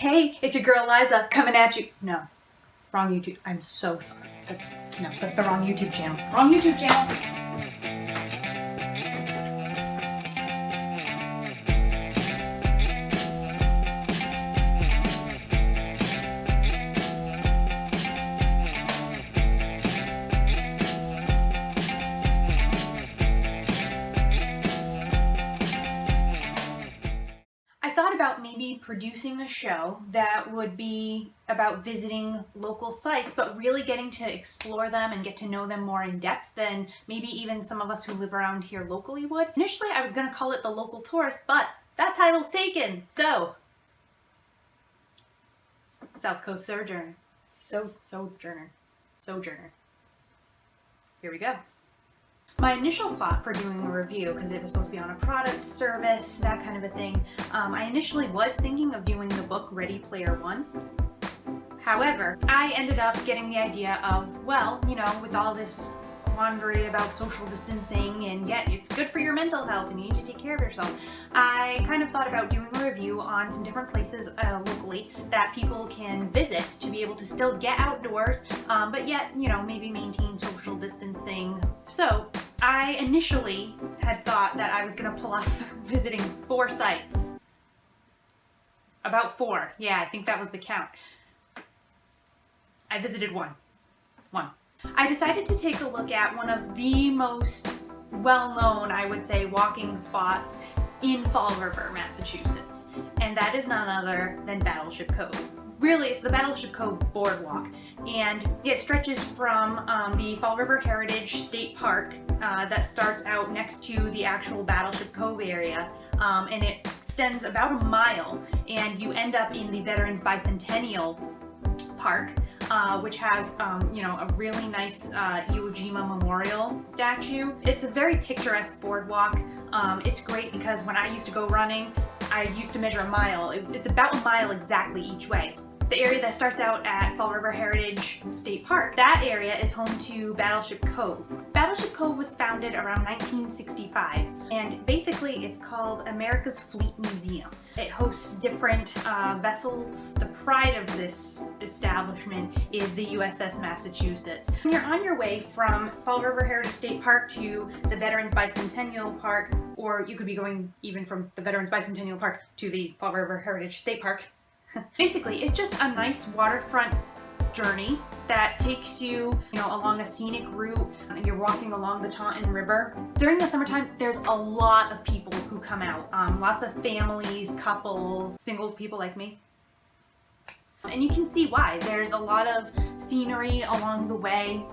Hey, it's your girl Liza coming at you. No, wrong YouTube. I'm so sorry. That's the wrong YouTube channel. Wrong YouTube channel. I thought about maybe producing a show that would be about visiting local sites, but really getting to explore them and get to know them more in depth than maybe even some of us who live around here locally would. Initially, I was going to call it The Local Tourist, but that title's taken. So, Southcoast Sojourner. Sojourner. Here we go. My initial thought for doing a review, because it was supposed to be on a product, service, that kind of a thing, I initially was thinking of doing the book Ready Player One. However, I ended up getting the idea of, well, you know, with all this quandary about social distancing and yet it's good for your mental health and you need to take care of yourself, I kind of thought about doing a review on some different places locally that people can visit to be able to still get outdoors, but yet, you know, maybe maintain social distancing. So I initially had thought that I was going to pull off visiting 4 sites. About 4. Yeah, I think that was the count. I visited one. I decided to take a look at one of the most well-known, I would say, walking spots in Fall River, Massachusetts, and that is none other than Battleship Cove. Really, it's the Battleship Cove Boardwalk, and it stretches from the Fall River Heritage State Park that starts out next to the actual Battleship Cove area, and it extends about a mile, and you end up in the Veterans Bicentennial Park, which has, you know, a really nice Iwo Jima memorial statue. It's a very picturesque boardwalk. It's great because when I used to go running, I used to measure a mile. It's about a mile exactly each way. The area that starts out at Fall River Heritage State Park, that area is home to Battleship Cove. Battleship Cove was founded around 1965, and basically it's called America's Fleet Museum. It hosts different vessels. The pride of this establishment is the USS Massachusetts. When you're on your way from Fall River Heritage State Park to the Veterans Bicentennial Park, or you could be going even from the Veterans Bicentennial Park to the Fall River Heritage State Park. Basically, it's just a nice waterfront journey that takes you, along a scenic route, and you're walking along the Taunton River. During the summertime, there's a lot of people who come out. Lots of families, couples, single people like me. And you can see why. There's a lot of scenery along the way,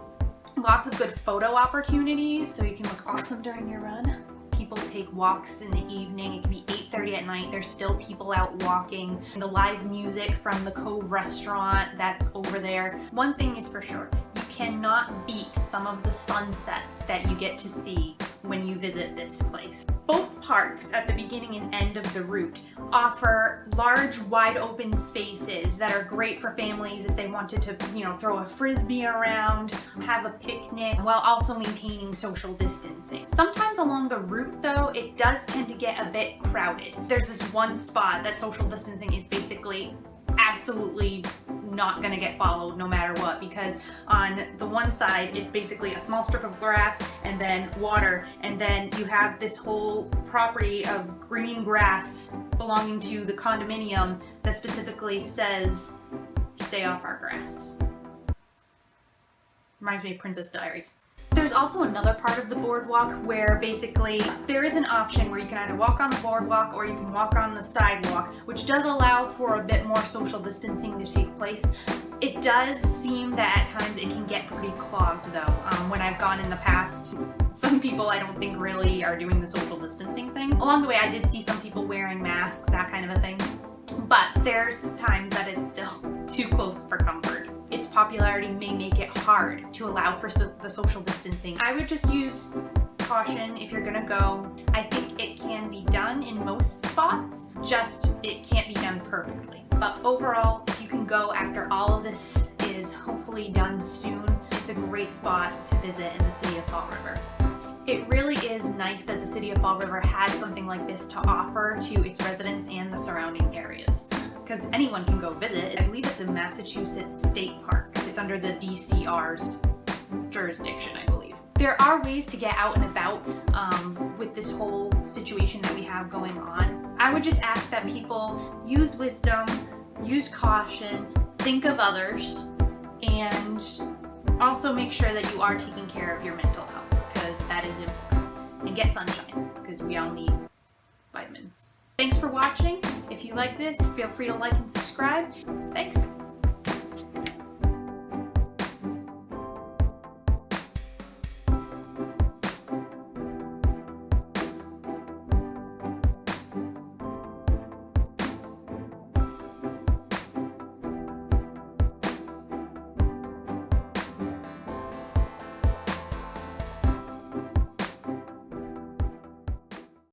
lots of good photo opportunities, so you can look awesome during your run. People take walks in the evening. It can be 8:30 at night. There's still people out walking. The live music from the Cove restaurant that's over there. One thing is for sure, you cannot beat some of the sunsets that you get to see when you visit this place. Both parks at the beginning and end of the route offer large, wide open spaces that are great for families if they wanted to, throw a frisbee around, have a picnic, while also maintaining social distancing. Sometimes along the route, though, it does tend to get a bit crowded. There's this one spot that social distancing is basically absolutely not going to get followed no matter what, because on the one side it's basically a small strip of grass and then water, and then you have this whole property of green grass belonging to the condominium that specifically says stay off our grass. Reminds me of Princess Diaries. There's also another part of the boardwalk where basically there is an option where you can either walk on the boardwalk or you can walk on the sidewalk, which does allow for a bit more social distancing to take place. It does seem that at times it can get pretty clogged though. When I've gone in the past, some people I don't think really are doing the social distancing thing. Along the way I did see some people wearing masks, that kind of a thing. But there's times that it's still too close for comfort. Its popularity may make it hard to allow for the social distancing. I would just use caution if you're gonna go. I think it can be done in most spots, just it can't be done perfectly. But overall, if you can go after all of this is hopefully done soon, it's a great spot to visit in the city of Fall River. It really is nice that the city of Fall River has something like this to offer to its residents and the surrounding areas. because anyone can go visit. I believe it's a Massachusetts state park. It's under the DCR's jurisdiction, I believe. There are ways to get out and about with this whole situation that we have going on. I would just ask that people use wisdom, use caution, think of others, and also make sure that you are taking care of your mental health, because that is important. And get sunshine, because we all need vitamins. Thanks for watching. If you like this, feel free to like and subscribe. Thanks.